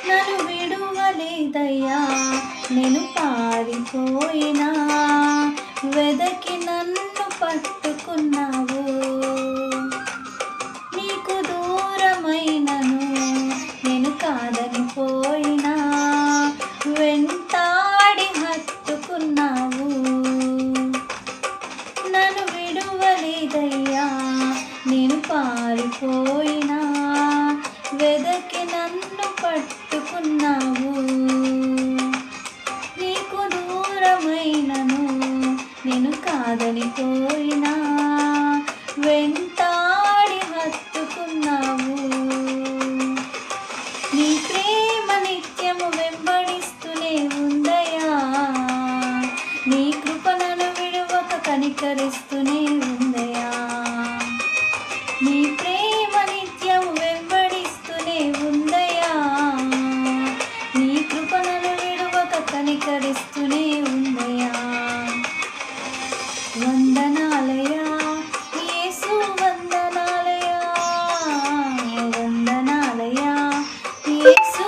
నన్ను విడువలేదయ్యా, నేను పారిపోయినా వెదకి నన్ను పట్టుకున్నావు. నీకు దూరమైనను నేను కాదని పోయినా వెంటాడి హత్తుకున్నావు. నన్ను విడువలేదయ్యా, నేను పారిపోయినా వెదకి నన్ను పట్టుకున్నావు. నీకు దూరమైనను నేను కాదని పోయినా వెంటాడి హత్తుకున్నావు. నీ ప్రేమ నిత్యము వెంబడిస్తూనే ఉందయా, నీ కృప నన్ను విడువక కనికరిస్తూనే ఉందయా. నీ ప్రేమ నిత్యము వెంబడిస్తూనే ఉందయా, నీ కృప నన్ను విడువక కనికరిస్తూనే ఉందయా. వందనాలయా యేసు, వందనాలయా, వందనాలయా యేసు,